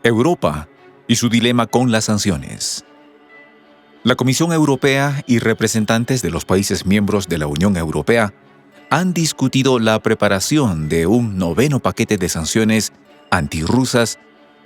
Europa y su dilema con las sanciones. La Comisión Europea y representantes de los países miembros de la Unión Europea han discutido la preparación de un noveno paquete de sanciones antirrusas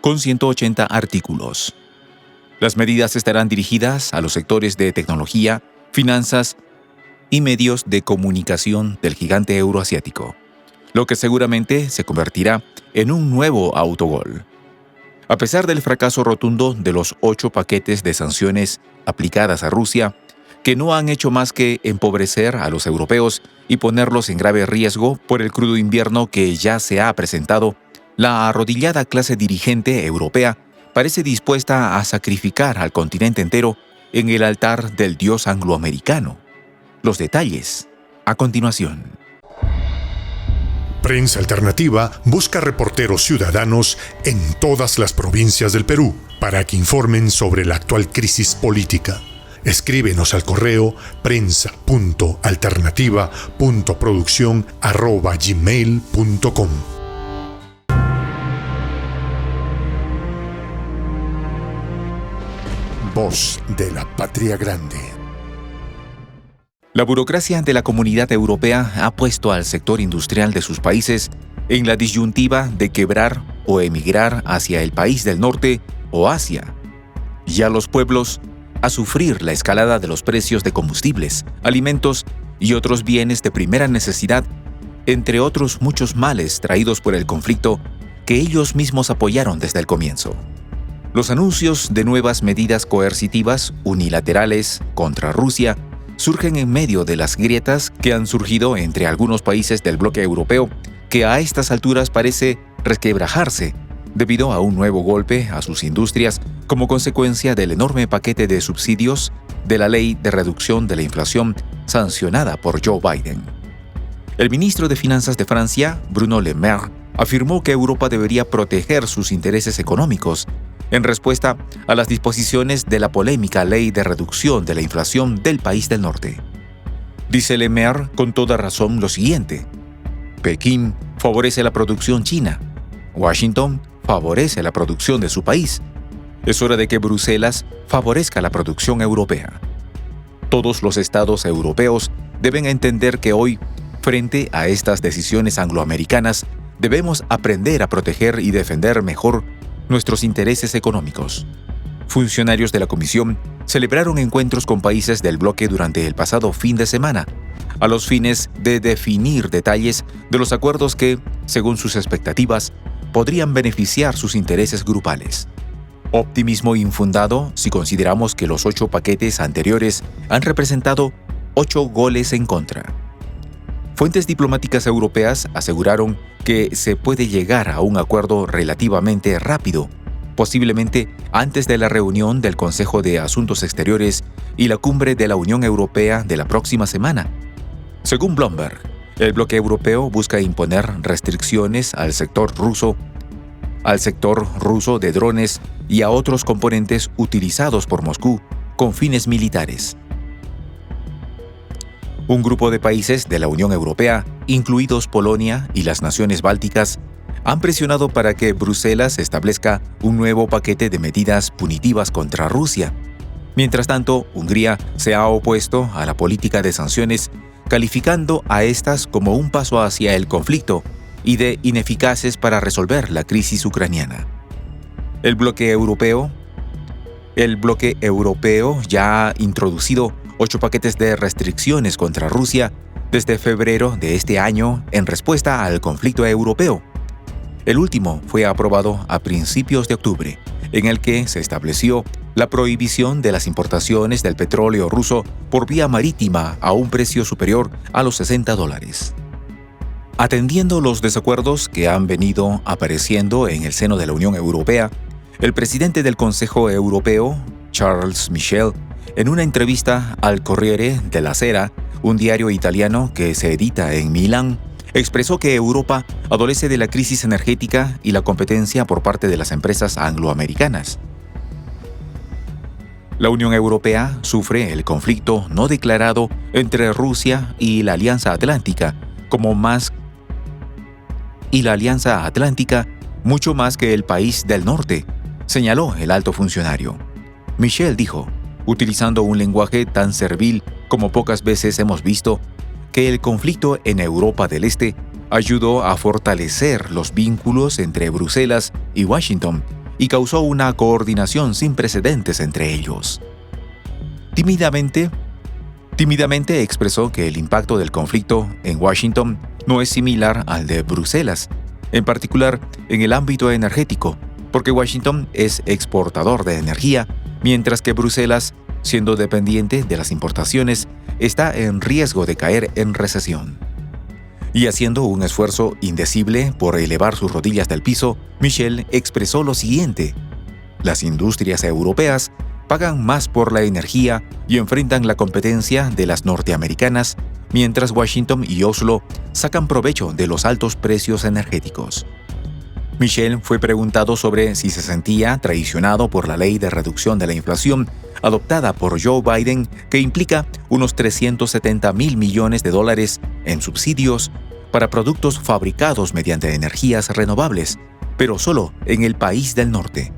con 180 artículos. Las medidas estarán dirigidas a los sectores de tecnología, finanzas y medios de comunicación del gigante euroasiático, lo que seguramente se convertirá en un nuevo autogol. A pesar del fracaso rotundo de los 8 paquetes de sanciones aplicadas a Rusia, que no han hecho más que empobrecer a los europeos y ponerlos en grave riesgo por el crudo invierno que ya se ha presentado, la arrodillada clase dirigente europea parece dispuesta a sacrificar al continente entero en el altar del dios angloamericano. Los detalles, a continuación. Prensa Alternativa busca reporteros ciudadanos en todas las provincias del Perú para que informen sobre la actual crisis política. Escríbenos al correo prensa.alternativa.produccion@gmail.com. Voz de la Patria Grande. La burocracia de la Comunidad Europea ha puesto al sector industrial de sus países en la disyuntiva de quebrar o emigrar hacia el país del norte o Asia, y a los pueblos a sufrir la escalada de los precios de combustibles, alimentos y otros bienes de primera necesidad, entre otros muchos males traídos por el conflicto que ellos mismos apoyaron desde el comienzo. Los anuncios de nuevas medidas coercitivas unilaterales contra Rusia surgen en medio de las grietas que han surgido entre algunos países del bloque europeo, que a estas alturas parece resquebrajarse debido a un nuevo golpe a sus industrias como consecuencia del enorme paquete de subsidios de la Ley de Reducción de la Inflación sancionada por Joe Biden. El ministro de Finanzas de Francia, Bruno Le Maire, afirmó que Europa debería proteger sus intereses económicos en respuesta a las disposiciones de la polémica Ley de Reducción de la Inflación del país del norte. Dice Le Maire con toda razón lo siguiente: Pekín favorece la producción china. Washington favorece la producción de su país. Es hora de que Bruselas favorezca la producción europea. Todos los estados europeos deben entender que hoy, frente a estas decisiones angloamericanas, debemos aprender a proteger y defender mejor nuestros intereses económicos. Funcionarios de la Comisión celebraron encuentros con países del bloque durante el pasado fin de semana, a los fines de definir detalles de los acuerdos que, según sus expectativas, podrían beneficiar sus intereses grupales. Optimismo infundado si consideramos que los 8 paquetes anteriores han representado 8 goles en contra. Fuentes diplomáticas europeas aseguraron que se puede llegar a un acuerdo relativamente rápido, posiblemente antes de la reunión del Consejo de Asuntos Exteriores y la cumbre de la Unión Europea de la próxima semana. Según Bloomberg, el bloque europeo busca imponer restricciones al sector ruso de drones y a otros componentes utilizados por Moscú con fines militares. Un grupo de países de la Unión Europea, incluidos Polonia y las naciones bálticas, han presionado para que Bruselas establezca un nuevo paquete de medidas punitivas contra Rusia. Mientras tanto, Hungría se ha opuesto a la política de sanciones, calificando a estas como un paso hacia el conflicto y de ineficaces para resolver la crisis ucraniana. El bloque europeo ya ha introducido 8 paquetes de restricciones contra Rusia desde febrero de este año en respuesta al conflicto europeo. El último fue aprobado a principios de octubre, en el que se estableció la prohibición de las importaciones del petróleo ruso por vía marítima a un precio superior a los $60. Atendiendo los desacuerdos que han venido apareciendo en el seno de la Unión Europea, el presidente del Consejo Europeo, Charles Michel, en una entrevista al Corriere della Sera, un diario italiano que se edita en Milán, expresó que Europa adolece de la crisis energética y la competencia por parte de las empresas angloamericanas. La Unión Europea sufre el conflicto no declarado entre Rusia y la Alianza Atlántica, mucho más que el país del norte, señaló el alto funcionario. Michel dijo, utilizando un lenguaje tan servil como pocas veces hemos visto, que el conflicto en Europa del Este ayudó a fortalecer los vínculos entre Bruselas y Washington y causó una coordinación sin precedentes entre ellos. Tímidamente expresó que el impacto del conflicto en Washington no es similar al de Bruselas, en particular en el ámbito energético, porque Washington es exportador de energía, mientras que Bruselas, siendo dependiente de las importaciones, está en riesgo de caer en recesión. Y haciendo un esfuerzo indecible por elevar sus rodillas del piso, Michel expresó lo siguiente: las industrias europeas pagan más por la energía y enfrentan la competencia de las norteamericanas, mientras Washington y Oslo sacan provecho de los altos precios energéticos. Michel fue preguntado sobre si se sentía traicionado por la ley de reducción de la inflación adoptada por Joe Biden, que implica unos $370,000 millones en subsidios para productos fabricados mediante energías renovables, pero solo en el país del norte.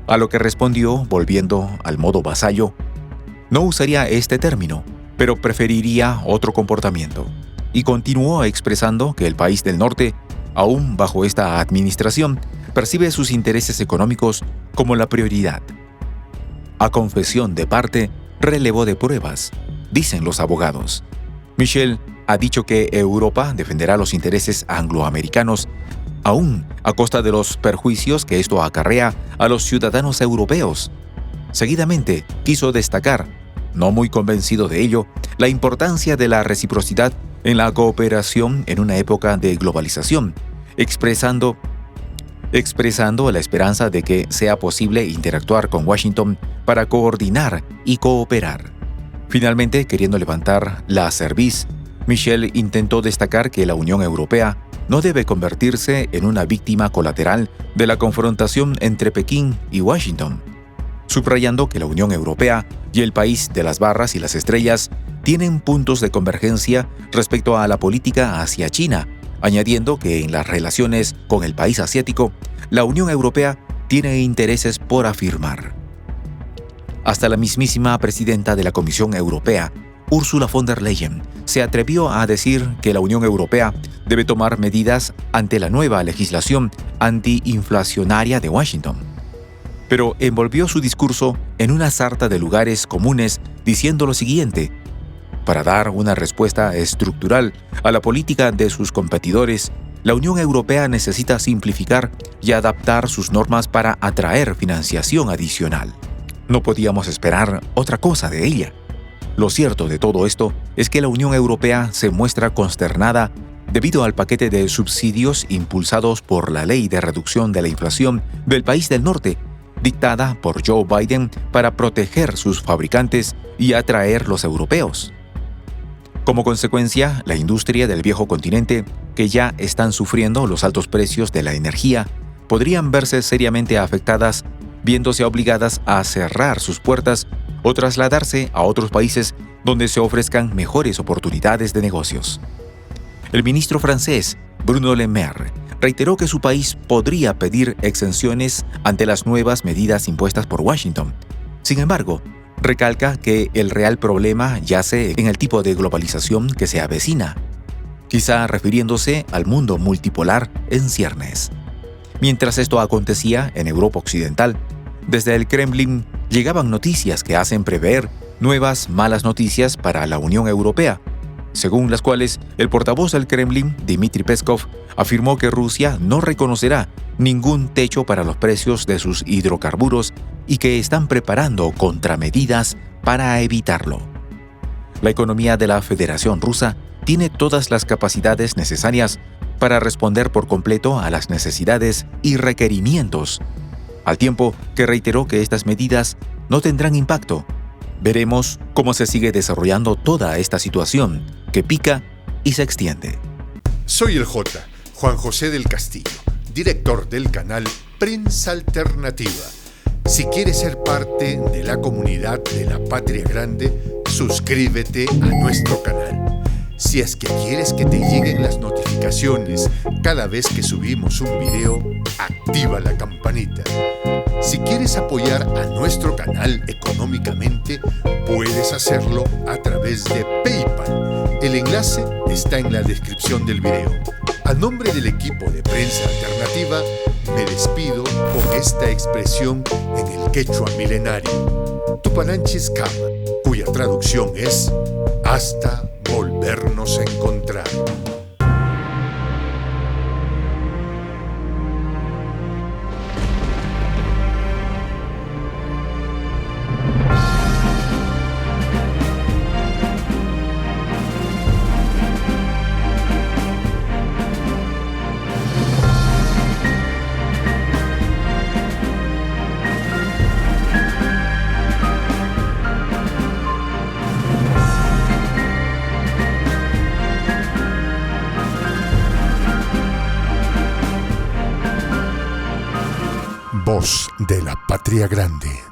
A lo que respondió, volviendo al modo vasallo, no usaría este término, pero preferiría otro comportamiento. Y continuó expresando que el país del norte, aún bajo esta administración, percibe sus intereses económicos como la prioridad. A confesión de parte, relevo de pruebas, dicen los abogados. Michel ha dicho que Europa defenderá los intereses angloamericanos, aún a costa de los perjuicios que esto acarrea a los ciudadanos europeos. Seguidamente, quiso destacar, no muy convencido de ello, la importancia de la reciprocidad en la cooperación en una época de globalización, expresando la esperanza de que sea posible interactuar con Washington para coordinar y cooperar. Finalmente, queriendo levantar la cerviz, Michel intentó destacar que la Unión Europea no debe convertirse en una víctima colateral de la confrontación entre Pekín y Washington, subrayando que la Unión Europea y el país de las barras y las estrellas tienen puntos de convergencia respecto a la política hacia China, añadiendo que en las relaciones con el país asiático, la Unión Europea tiene intereses por afirmar. Hasta la mismísima presidenta de la Comisión Europea, Ursula von der Leyen, se atrevió a decir que la Unión Europea debe tomar medidas ante la nueva legislación antiinflacionaria de Washington. Pero envolvió su discurso en una sarta de lugares comunes diciendo lo siguiente: para dar una respuesta estructural a la política de sus competidores, la Unión Europea necesita simplificar y adaptar sus normas para atraer financiación adicional. No podíamos esperar otra cosa de ella. Lo cierto de todo esto es que la Unión Europea se muestra consternada debido al paquete de subsidios impulsados por la Ley de Reducción de la Inflación del país del norte, dictada por Joe Biden para proteger sus fabricantes y atraer los europeos. Como consecuencia, la industria del viejo continente, que ya están sufriendo los altos precios de la energía, podrían verse seriamente afectadas, viéndose obligadas a cerrar sus puertas o trasladarse a otros países donde se ofrezcan mejores oportunidades de negocios. El ministro francés, Bruno Le Maire, reiteró que su país podría pedir exenciones ante las nuevas medidas impuestas por Washington. Sin embargo, recalca que el real problema yace en el tipo de globalización que se avecina, quizá refiriéndose al mundo multipolar en ciernes. Mientras esto acontecía en Europa Occidental, desde el Kremlin llegaban noticias que hacen prever nuevas malas noticias para la Unión Europea, según las cuales el portavoz del Kremlin, Dmitry Peskov, afirmó que Rusia no reconocerá ningún techo para los precios de sus hidrocarburos y que están preparando contramedidas para evitarlo. La economía de la Federación Rusa tiene todas las capacidades necesarias para responder por completo a las necesidades y requerimientos, al tiempo que reiteró que estas medidas no tendrán impacto. Veremos cómo se sigue desarrollando toda esta situación que pica y se extiende. Soy el J, Juan José del Castillo, director del canal Prensa Alternativa. Si quieres ser parte de la comunidad de la Patria Grande, suscríbete a nuestro canal. Si es que quieres que te lleguen las notificaciones cada vez que subimos un video, activa la campanita. Si quieres apoyar a nuestro canal económicamente, puedes hacerlo a través de PayPal. El enlace está en la descripción del video. A nombre del equipo de Prensa Alternativa, me despido con esta expresión en el quechua milenario, Tupananchis Kama, cuya traducción es hasta volvernos a encontrar. Voz de la Patria Grande.